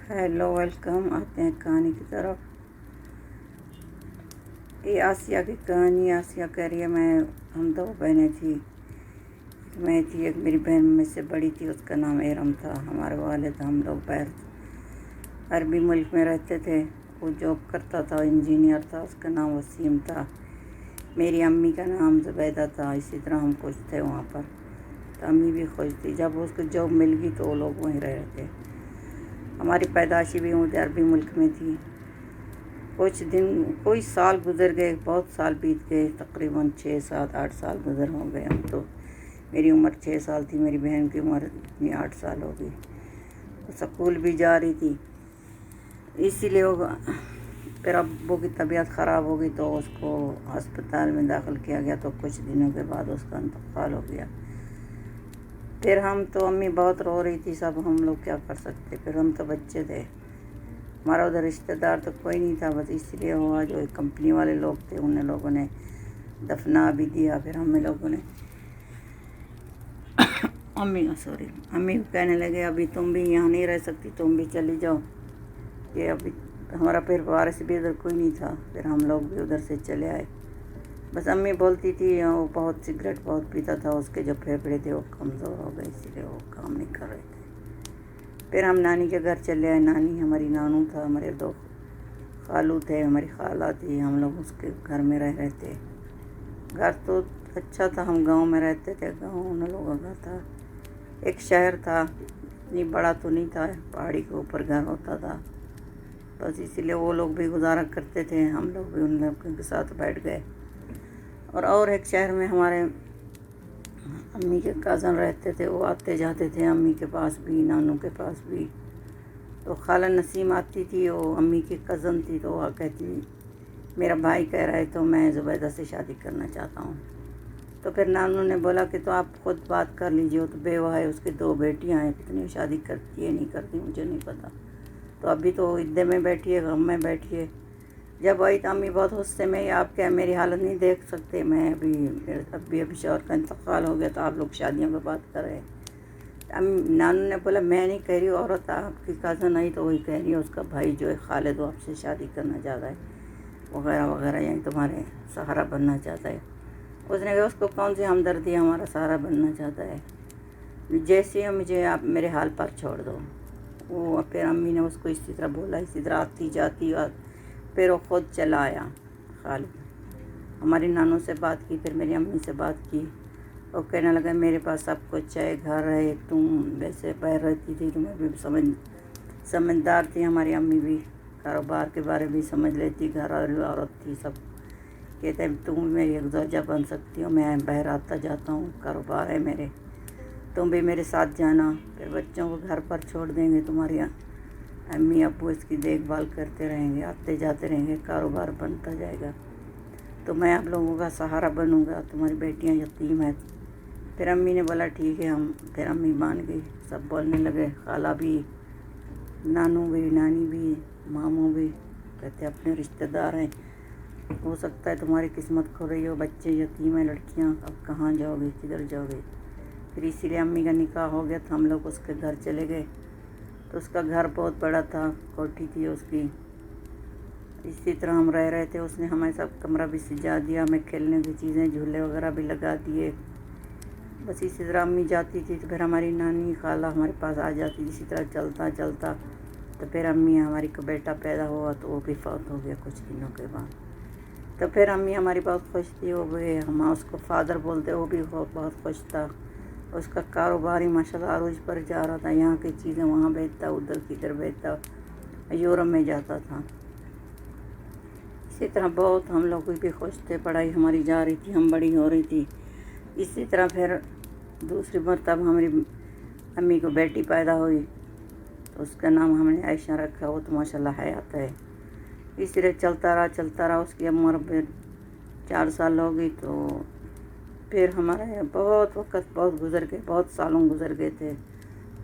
Hello welcome. आते हैं कहानी की तरफ। ये आसिया की कहानी। आसिया कह रही है हम दो बहनें थी। एक मैं थी, एक मेरी बहन में से बड़ी थी, उसका नाम एरम था। हमारे वालिद हम लोग बाहर अरबी मुल्क में रहते थे। वो जॉब करता था, इंजीनियर था, उसका नाम वसीम था। मेरी अम्मी का नाम ज़ुबैदा था। इसी तरह हम खुश थे वहाँ पर, तो अम्मी भी खुश थी। जब उसको जॉब मिल गई तो वो लोग वहीं रह रहे थे। हमारी पैदाइशी भी उधर अरबी मुल्क में थी। कोई साल गुजर गए, बहुत साल बीत गए, तकरीबन 6 7 8 साल गुजर हो गए। हम तो, मेरी उम्र 6 साल थी, मेरी बहन की उम्र इतनी 8 साल हो गई। वो स्कूल भी जा रही थी, इसीलिए वो फिर अब्बू की तबीयत ख़राब हो गई तो उसको अस्पताल में दाखिल किया गया। तो कुछ दिनों के बाद उसका इंतकाल हो गया। फिर हम तो, अम्मी बहुत रो रही थी, सब हम लोग क्या कर सकते। फिर हम तो बच्चे थे, हमारा उधर रिश्तेदार तो कोई नहीं था। बस इसलिए हुआ, जो एक कंपनी वाले लोग थे उन लोगों ने दफना भी दिया। फिर हम लोगों ने अम्मी को कहने लगे, अभी तुम भी यहाँ नहीं रह सकती, तुम भी चली जाओ। ये अभी हमारा फिर वारिस भी उधर कोई नहीं था। फिर हम लोग भी उधर से चले आए। बस अम्मी बोलती थी, वो बहुत सिगरेट बहुत पीता था, उसके जो फेफड़े थे वो कमज़ोर हो गए, इसलिए वो काम नहीं कर रहे थे। फिर हम नानी के घर चले आए। नानी हमारी नानू था, हमारे 2 खालू थे, हमारी खाला थी। हम लोग उसके घर में रह रहे थे। घर तो अच्छा था, हम गांव में रहते थे। गांव उन लोगों का था, एक शहर था, इतनी बड़ा तो नहीं था, पहाड़ी के ऊपर घर होता था। बस इसीलिए वो लोग भी गुजारा करते थे, हम लोग भी उन लोगों के साथ बैठ गए। और एक शहर में हमारे अम्मी के कज़न रहते थे, वो आते जाते थे अम्मी के पास भी, नानू के पास भी। तो खाला नसीम आती थी, वो अम्मी की कज़न थी, तो वह कहती, मेरा भाई कह रहा है तो मैं ज़ुबैदा से शादी करना चाहता हूँ। तो फिर नानू ने बोला कि तो आप खुद बात कर लीजिए, वो तो बेवा है, उसकी 2 बेटियाँ हैं, कितनी शादी करती है नहीं करती मुझे नहीं पता। तो अभी तो इद्दे में बैठी है, गम में बैठी है। जब आई तो अम्मी बहुत गुस्से में, आप क्या मेरी हालत नहीं देख सकते, मैं अभी शौहर का इंतकाल हो गया, तो आप लोग शादियों पर बात कर रहे हैं। नानू ने बोला, मैं नहीं कह रही, औरत आपकी कज़न आई तो वही कह रही है, उसका भाई जो है खालिद वो आपसे शादी करना चाहता है, वगैरह वगैरह, यहीं तुम्हारे सहारा बनना चाहता है। उसने कहा, उसको कौन सी हमदर्दी हमारा सहारा बनना चाहता है, जैसे मुझे आप मेरे हाल पर छोड़ दो। वो फिर अम्मी ने उसको इसी तरह बोला, इसी तरह आती जाती, और फिर वो खुद चला आया खालिद। हमारी नानू से बात की, फिर मेरी अम्मी से बात की। वो कहने लगा, मेरे पास सब कुछ है, घर है, तुम वैसे बाहर रहती थी, तुम्हें भी समझदार थी। हमारी अम्मी भी कारोबार के बारे में समझ लेती, घर वाली औरत थी। सब कहते हैं, तुम मेरी एक ज़ौजा बन सकती हो, मैं बाहर आता जाता हूँ, कारोबार है मेरे, तुम भी मेरे साथ जाना। फिर बच्चों को घर पर छोड़ देंगे, तुम्हारी अम्मी अब्बू इसकी देखभाल करते रहेंगे, आते जाते रहेंगे, कारोबार बनता जाएगा, तो मैं आप लोगों का सहारा बनूंगा, तुम्हारी बेटियां यतीम हैं। फिर अम्मी ने बोला, ठीक है। फिर अम्मी मान गई। सब बोलने लगे, खाला भी, नानू भी, नानी भी, मामू भी, कहते अपने रिश्तेदार हैं, हो सकता है तुम्हारी किस्मत खो रही हो, बच्चे यतीम हैं, लड़कियां, अब कहाँ जाओगे, किधर जाओगे। फिर इसीलिए अम्मी का निकाह हो गया, तो हम लोग उसके घर चले गए। तो उसका घर बहुत बड़ा था, कोठी थी उसकी। इसी तरह हम रह रहे थे। उसने हमें सब कमरा भी सजा दिया, हमें खेलने की चीज़ें, झूले वगैरह भी लगा दिए। बस इसी तरह अम्मी जाती थी तो फिर हमारी नानी खाला हमारे पास आ जाती थी। इसी तरह चलता चलता तो फिर अम्मी हमारी को बेटा पैदा हुआ, तो वो भी फौत हो गया कुछ दिनों के बाद। तो फिर अम्मी हमारी बहुत खुश थी, वो भी, हम उसको फादर बोलते, वो भी बहुत खुश था। उसका कारोबार ही माशाल्लाह अरूज पर जा रहा था, यहाँ की चीज़ें वहाँ बेचता, उधर किधर बेचता, यूरोप में जाता था। इसी तरह बहुत हम लोग भी खुश थे, पढ़ाई हमारी जा रही थी, हम बड़ी हो रही थी। इसी तरह फिर दूसरी मरतब हमारी अम्मी को बेटी पैदा हुई, तो उसका नाम हमने आयशा रखा। वो तो माशाल्लाह हयात है। इसी तरह चलता रहा। उसकी उम्र फिर 4 साल हो गई, तो फिर हमारा बहुत वक्त बहुत गुजर गए, बहुत सालों गुजर गए थे।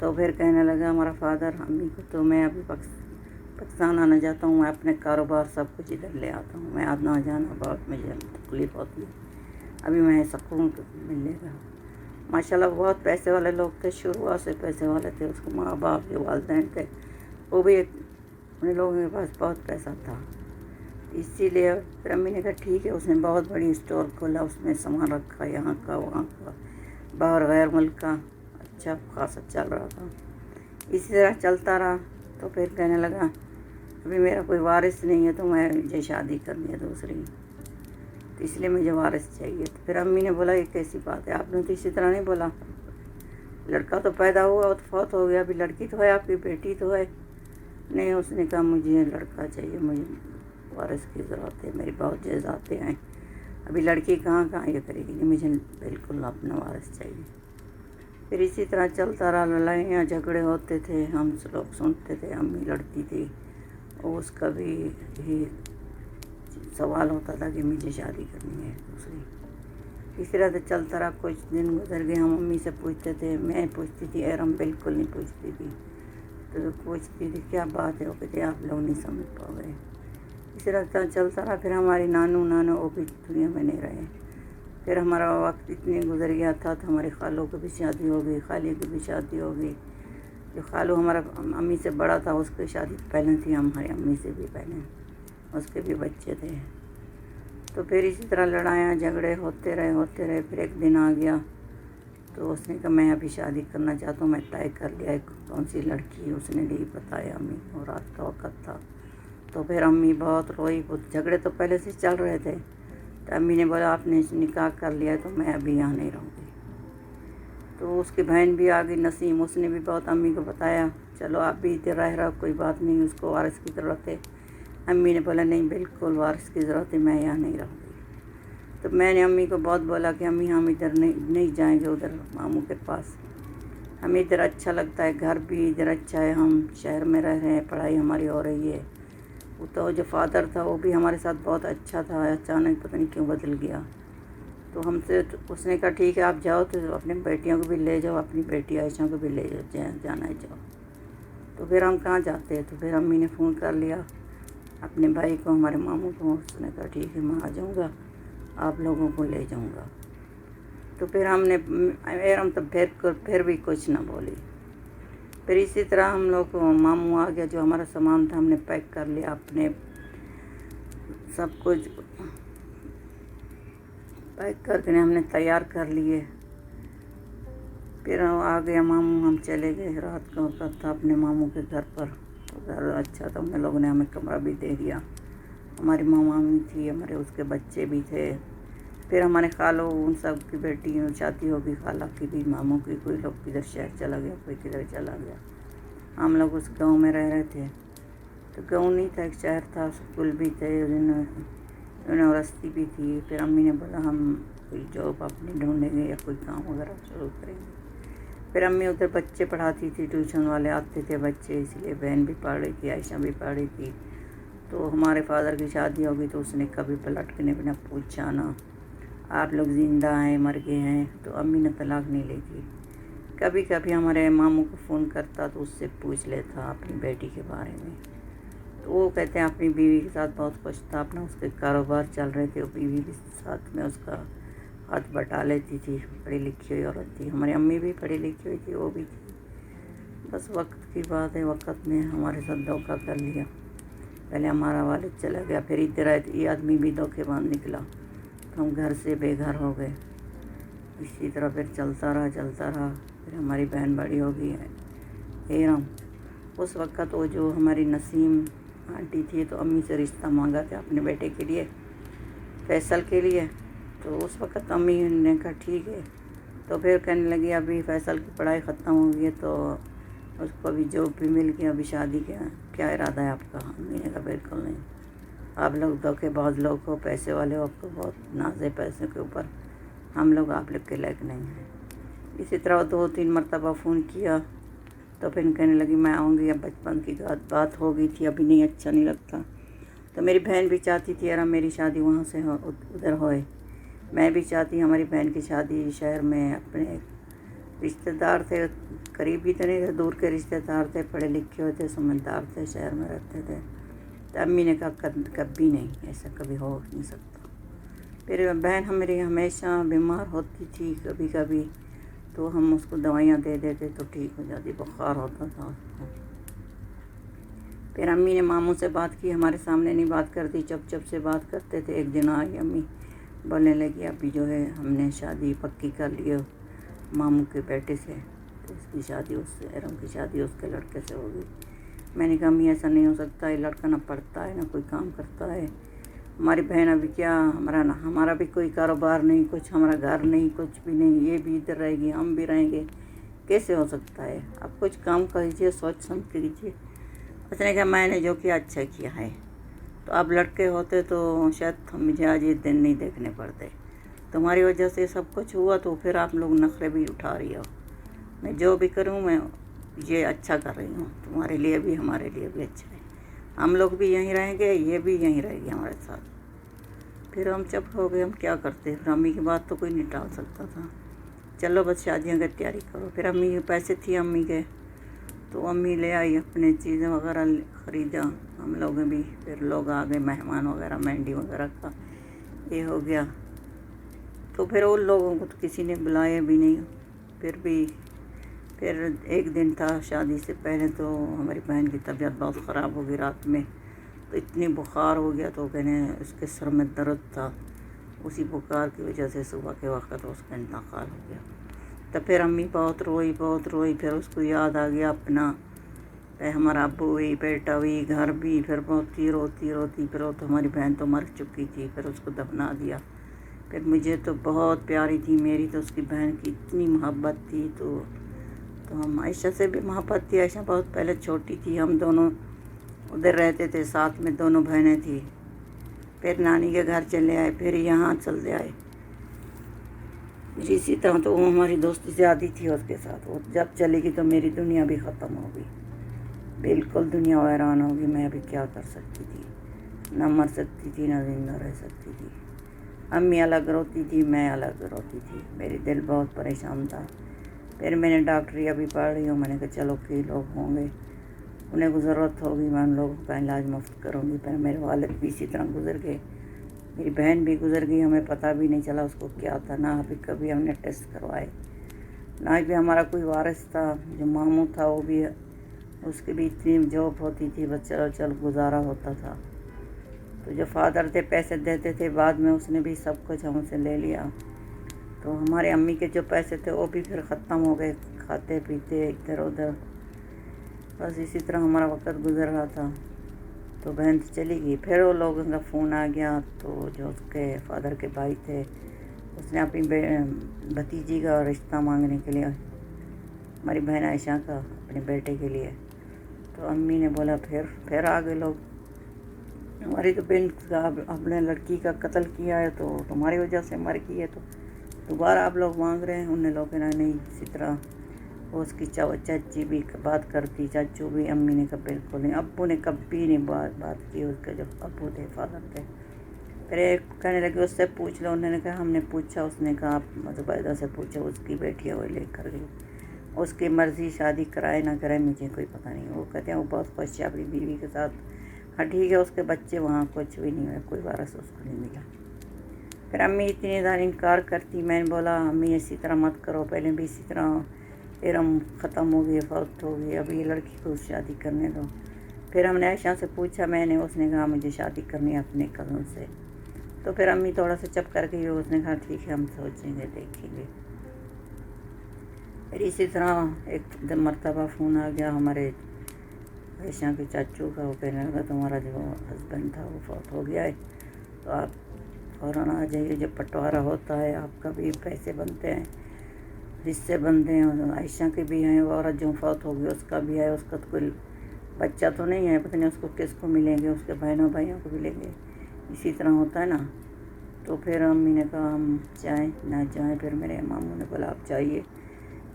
तो फिर कहने लगा हमारा फादर अम्मी को, तो मैं अभी पाकिस्तान आना चाहता हूँ, मैं अपने कारोबार सब कुछ इधर ले आता हूँ, मैं आना जाना बहुत मुझे तकलीफ़ होती है, अभी मैं सुकून मिलेगा। माशाल्लाह बहुत पैसे वाले लोग थे, शुरुआत से पैसे वाले थे। उसके माँ बाप के वालिदैन थे, वो भी उन लोगों के पास बहुत पैसा था, इसीलिए फिर अम्मी ने कहा ठीक है। उसने बहुत बड़ी स्टोर खोला, उसमें सामान रखा, यहाँ का वहाँ का, बाहर गैर मुल्क का, अच्छा खासा चल रहा था। इसी तरह चलता रहा। तो फिर कहने लगा अभी मेरा कोई वारिस नहीं है, तो मुझे शादी करनी है दूसरी, तो इसलिए मुझे वारिस चाहिए। तो फिर अम्मी ने बोला ये कैसी बात है, आपने तो इसी तरह नहीं बोला, लड़का तो पैदा हुआ और तो फौत हो गया, अभी लड़की तो है, आपकी बेटी तो है। नहीं, उसने कहा मुझे लड़का चाहिए, मुझे वारिस की ज़रूरत है, मेरी बहुत जायदादें हैं, अभी लड़की कहाँ ये करेगी, नहीं मुझे बिल्कुल अपना वारिस चाहिए। फिर इसी तरह चलता रहा, लड़ाइयाँ झगड़े होते थे, हम लोग सुनते थे, अम्मी लड़ती थी, और उसका भी यही सवाल होता था कि मुझे शादी करनी है दूसरी। इस तरह से चलता रहा, कुछ दिन गुजर गए। हम अम्मी से पूछते थे, मैं पूछती थी, एरम बिल्कुल नहीं पूछती थी, तो पूछती थी क्या बात है, वो कहते आप लोग नहीं समझ पाओगे। इस तरह चलता रहा। फिर हमारी नानू वो भी दुनिया में नहीं रहे। फिर हमारा वक्त इतने गुजर गया था, तो हमारे खालों की भी शादी हो गई, खाली की भी शादी हो गई। जो खालू हमारा अम्मी से बड़ा था, उसकी शादी पहले थी, हमारी अम्मी से भी पहले, उसके भी बच्चे थे। तो फिर इसी तरह लड़ाइयाँ झगड़े होते रहे। फिर एक दिन आ गया, तो उसने कहा मैं अभी शादी करना चाहता हूँ, मैं तय कर लिया कौन सी लड़की, उसने नहीं बताया अम्मी, और रात का वक़्त था। तो फिर अम्मी बहुत रोई, बहुत झगड़े तो पहले से चल रहे थे। तो अम्मी ने बोला आपने निकाह कर लिया तो मैं अभी यहाँ नहीं रहूँगी। तो उसकी बहन भी आ गई नसीम, उसने भी बहुत अम्मी को बताया, चलो आप भी इधर रह रहा, कोई बात नहीं, उसको वारिस की ज़रूरत है। अम्मी ने बोला नहीं, बिल्कुल वारिस की ज़रूरत है, मैं यहाँ नहीं रहूँगी। तो मैंने अम्मी को बहुत बोला कि अम्मी हम इधर नहीं जाएंगे उधर मामू के पास, हमें इधर अच्छा लगता है, घर भी इधर अच्छा है, हम शहर में रह रहे हैं, पढ़ाई हमारी हो रही है। वो तो जो फादर था वो भी हमारे साथ बहुत अच्छा था, अचानक पता नहीं क्यों बदल गया। तो हमसे तो उसने कहा ठीक है आप जाओ, तो अपनी बेटियों को भी ले जाओ, अपनी बेटी आयशा को भी ले जाओ, जाना है जाओ। तो फिर हम कहाँ जाते हैं। तो फिर अम्मी ने फ़ोन कर लिया अपने भाई को, हमारे मामू को। उसने कहा ठीक है मैं आ जाऊँगा, आप लोगों को ले जाऊँगा। तो फिर हम तो फिर भी कुछ ना बोली। फिर इसी तरह हम लोग मामू आ गया, जो हमारा सामान था हमने पैक कर लिया, अपने सब कुछ पैक करके हमने तैयार कर लिए। फिर आ गया मामू, हम चले गए, रात का वक्त था, अपने मामू के घर पर। घर अच्छा था, उन लोगों ने हमें कमरा भी दे दिया, हमारी मामी थी, हमारे उसके बच्चे भी थे। फिर हमारे खालो उन सब की बेटी शादी हो गई, खाला की भी, मामू की, कोई लोग किधर शहर चला गया, कोई किधर चला गया। हम लोग उस गांव में रह रहे थे। तो गांव नहीं था, एक शहर था, स्कूल भी थे, यूनिवर्सिटी भी थी। फिर अम्मी ने बोला हम कोई जॉब अपनी ढूंढेंगे या कोई काम वगैरह शुरू करेंगे। फिर अम्मी उधर बच्चे पढ़ाती थी, ट्यूशन वाले आते थे बच्चे, इसलिए बहन भी पढ़ रही थी, आयशा भी पढ़ रही थी। तो हमारे फादर की शादी हो गई, तो उसने कभी पलट के बिना पूछा ना आप लोग ज़िंदा हैं मर गए हैं। तो अम्मी ने तलाक नहीं ली थी। कभी कभी हमारे मामू को फ़ोन करता तो उससे पूछ लेता अपनी बेटी के बारे में। तो वो कहते हैं अपनी बीवी के साथ बहुत खुश था, अपना उसके कारोबार चल रहे थे, वो बीवी भी साथ में उसका हाथ बटा लेती थी, पढ़ी लिखी हुई औरत थी। हमारी अम्मी भी पढ़ी लिखी हुई थी, वो भी थी। बस वक्त की बात है, वक्त ने हमारे साथ धोखा कर लिया। पहले हमारा वालिद चला गया, फिर इधर आए, ये आदमी भी धोखेबाज निकला, तो हम घर से बेघर हो गए। इसी तरह फिर चलता रहा। फिर हमारी बहन बड़ी हो गई है एरम। उस वक़्त वो जो हमारी नसीम आंटी थी, तो अम्मी से रिश्ता मांगा था अपने बेटे के लिए, फैसल के लिए। तो उस वक़्त अम्मी ने कहा ठीक है। तो फिर कहने लगी अभी फैसल की पढ़ाई ख़त्म हो गई है, तो उसको अभी जॉब भी मिल गई, अभी शादी का क्या इरादा है आपका। अम्मी ने कहा बिल्कुल नहीं, आप लोग धोखेबाज लोग हो, पैसे वाले हो, आपको बहुत नाज है पैसे के ऊपर, हम लोग आप लोग के लायक नहीं हैं। इसी तरह 2-3 मरतबा फ़ोन किया, तो फिर कहने लगी मैं आऊँगी, अब बचपन की बात हो गई थी, अभी नहीं, अच्छा नहीं लगता। तो मेरी बहन भी चाहती थी यार मेरी शादी वहाँ से हो, उधर होए। मैं भी चाहती हमारी बहन की शादी शहर में, अपने रिश्तेदार थे, करीबी तो नहीं थे, दूर के रिश्तेदार थे, पढ़े लिखे हुए थे, समझदार थे, शहर में रहते थे। तो अम्मी ने कहा कभी नहीं, ऐसा कभी हो नहीं सकता। फिर बहन हमारी हमेशा बीमार होती थी, कभी कभी तो हम उसको दवाइयाँ दे देते तो ठीक हो जाती, बुखार होता था उसको। پھر امی نے ماموں سے بات کی، ہمارے سامنے نہیں بات کرتی، چپ چپ سے بات کرتے تھے۔ ایک دن آئی امی بولنے لگی ابھی جو ہے ہم نے شادی پکی کر لی ماموں کے بیٹے سے، تو اس کی شادی اس سے، ارم کی شادی اس کے لڑکے سے ہوگی۔ میں نے کہا امی ایسا نہیں ہو سکتا، یہ لڑکا نہ پڑھتا ہے نہ کوئی کام کرتا ہے، ہماری بہن ابھی کیا، ہمارا بھی کوئی کاروبار نہیں، کچھ ہمارا گھر نہیں، کچھ بھی نہیں، یہ بھی ادھر رہے گی ہم بھی رہیں گے، کیسے ہو سکتا ہے؟ اب کچھ کام کیجیے، سوچ سمجھ کیجیے۔ اس نے کہا میں نے جو کیا اچھا کیا ہے، تو اب لڑکے ہوتے تو شاید مجھے آج یہ دن نہیں دیکھنے پڑتے، تمہاری وجہ سے سب کچھ ہوا، تو پھر آپ لوگ نخرے بھی اٹھا رہی ہو۔ میں جو بھی کروں میں یہ اچھا کر رہی ہوں، تمہارے لیے بھی ہمارے لیے بھی اچھا ہے، ہم لوگ بھی یہیں رہیں گے، یہ بھی یہیں رہے گی ہمارے ساتھ۔ پھر ہم چپ ہو گئے، ہم کیا کرتے، پھر امی کی بات تو کوئی نہیں ٹال سکتا تھا، چلو بس شادیاں کی تیاری کرو۔ پھر امی کے پیسے تھی امی کے، تو امی لے آئی اپنے چیزیں وغیرہ خریدا، ہم لوگ بھی، پھر لوگ آ گئے مہمان وغیرہ، مہندی وغیرہ کا یہ ہو گیا، تو پھر ان لوگوں کو تو کسی نے بلایا بھی نہیں۔ پھر ایک دن تھا شادی سے پہلے، تو ہماری بہن کی طبیعت بہت خراب ہو گئی رات میں، تو اتنی بخار ہو گیا، تو کہنے اس کے سر میں درد تھا، اسی بخار کی وجہ سے صبح کے وقت اس کا انتقال ہو گیا۔ تو پھر امی بہت روئی، پھر اس کو یاد آ گیا اپنا، ہمارا ابو بھی، بیٹا بھی، گھر بھی، پھر بہت روتی، پھر وہ تو ہماری بہن تو مر چکی تھی، پھر اس کو دفنا دیا۔ پھر مجھے تو بہت پیاری تھی، میری تو اس کی بہن کی اتنی محبت تھی، تو ہم عائشہ سے بھی محبت تھی، عائشہ بہت پہلے چھوٹی تھی، ہم دونوں ادھر رہتے تھے ساتھ میں، دونوں بہنیں تھیں، پھر نانی کے گھر چلے آئے، پھر یہاں چلتے آئے، اسی طرح تو وہ ہماری دوستی زیادہ تھی اس کے ساتھ، وہ جب چلے گی تو میری دنیا بھی ختم ہوگی، بالکل دنیا ویران ہوگی، میں ابھی کیا کر سکتی تھی، نہ مر سکتی تھی نہ زندہ رہ سکتی تھی، امی الگ روتی تھی، میں الگ روتی تھی، میری دل بہت پریشان تھا۔ پھر میں نے ڈاکٹری ابھی پڑھ رہی ہوں، میں نے کہا چلو کئی لوگ ہوں گے انہیں کو ضرورت ہوگی، میں ان لوگوں کا علاج مفت کروں گی۔ پھر میرے والد بھی اسی طرح گزر گئے، میری بہن بھی گزر گئی، ہمیں پتہ بھی نہیں چلا اس کو کیا تھا، نہ ابھی کبھی ہم نے ٹیسٹ کروائے، نہ بھی ہمارا کوئی وارث تھا، جو ماموں تھا وہ بھی، اس کی بھی اتنی جاب ہوتی تھی، بس چل گزارا ہوتا تھا، تو جو فادر تھے پیسے دیتے تھے، بعد میں اس نے بھی سب کچھ ہم سے لے لیا، تو ہمارے امی کے جو پیسے تھے وہ بھی پھر ختم ہو گئے، کھاتے پیتے ادھر ادھر، بس اسی طرح ہمارا وقت گزر رہا تھا۔ تو بہن چلی گئی، پھر وہ لوگوں کا فون آ گیا، تو جو اس کے فادر کے بھائی تھے، اس نے اپنی بھتیجی کا رشتہ مانگنے کے لیے، ہماری بہن عائشہ کا اپنے بیٹے کے لیے، تو امی نے بولا پھر آ گئے لوگ، ہماری تو بہن کا اپنے لڑکی کا قتل کیا ہے، تو تمہاری وجہ سے مر گئی ہے، تو دوبارہ آپ لوگ مانگ رہے ہیں۔ انہوں نے لوگ کہا نہیں، اسی طرح وہ اس کی چچی بھی بات کرتی، چاچو بھی، امی نے کہا بالکل نہیں، ابو نے کبھی نہیں بات کی، اس کے جو ابو تھے فادر تھے۔ پھر ایک کہنے لگے اس سے پوچھ لو، انہوں نے کہا ہم نے پوچھا، اس نے کہا آپ زبیدہ سے پوچھو، اس کی بیٹی وہ لے کر گئی، اس کی مرضی، شادی کرائے نہ کرائے مجھے کوئی پتہ نہیں، وہ کہتے ہیں وہ بہت خوش ہے اپنی بیوی کے ساتھ، ہاں ٹھیک ہے، اس کے بچے وہاں کچھ بھی نہیں ہوئے، کوئی وارث اس کو نہیں ملا۔ پھر امی اتنی زیادہ انکار کرتی، میں نے بولا امی اسی طرح مت کرو، پہلے بھی اسی طرح ارم ختم ہو گئی، فوت ہو گئی، ابھی یہ لڑکی کو شادی کرنے دو۔ پھر ہم نے عائشہ سے پوچھا، اس نے کہا مجھے شادی کرنی ہے اپنے کزن سے، تو پھر امی تھوڑا سا چپ کر گئی، اس نے کہا ٹھیک ہے ہم سوچیں گے، دیکھیں گے۔ پھر اسی طرح ایک مرتبہ فون آ گیا ہمارے عائشہ کے چاچو کا، وہ کہنے لگا تمہارا جو ہسبینڈ تھا وہ فوت ہو گیا ہے، تو آپ فوراً آ جائیے، جب بٹوارہ ہوتا ہے آپ کا بھی پیسے بنتے ہیں، حصے بنتے ہیں، عائشہ کے بھی ہیں، وہ عورت جو فوت ہو گئی اس کا بھی ہے، اس کا تو کوئی بچہ تو نہیں ہے، پتہ نہیں اس کو کس کو ملیں گے، اس کے بھائیوں کو ملیں گے، اسی طرح ہوتا ہے نا۔ تو پھر امی نے کہا ہم جائیں نہ جائیں، پھر میرے ماموں نے بولا آپ جائیے،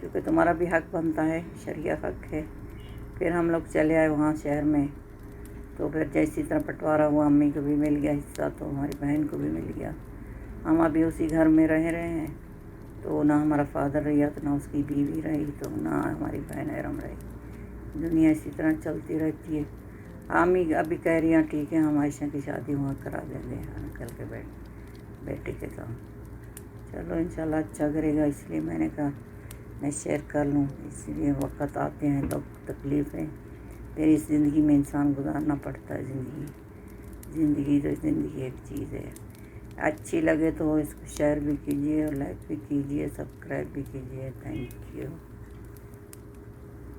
کیونکہ تمہارا بھی حق بنتا ہے، شرعیہ حق ہے۔ پھر ہم لوگ چلے آئے وہاں شہر میں، تو پھر جیسی طرح بٹوارہ ہوا، امی کو بھی مل گیا حصہ، تو ہماری بہن کو بھی مل گیا، ہم ابھی اسی گھر میں رہ رہے ہیں، تو نہ ہمارا فادر رہا تو نہ اس کی بیوی رہی، تو نہ ہماری بہن ارم رہی، دنیا اسی طرح چلتی رہتی ہے۔ امی ابھی کہہ رہی ہیں ٹھیک ہے ہم عائشہ کی شادی وہاں کرا دیں گے انکل کے بیٹے کے ساتھ، چلو انشاءاللہ اچھا کرے گا، اس لیے میں نے کہا میں شیئر کر لوں، اس لیے وقت آتے ہیں تو تکلیفیں پھر اس زندگی میں انسان گزارنا پڑتا ہے زندگی تو زندگی ایک چیز ہے. اچھی لگے تو اس کو شیئر بھی کیجیے اور لائک بھی کیجیے، سبسکرائب بھی کیجیے. Thank you.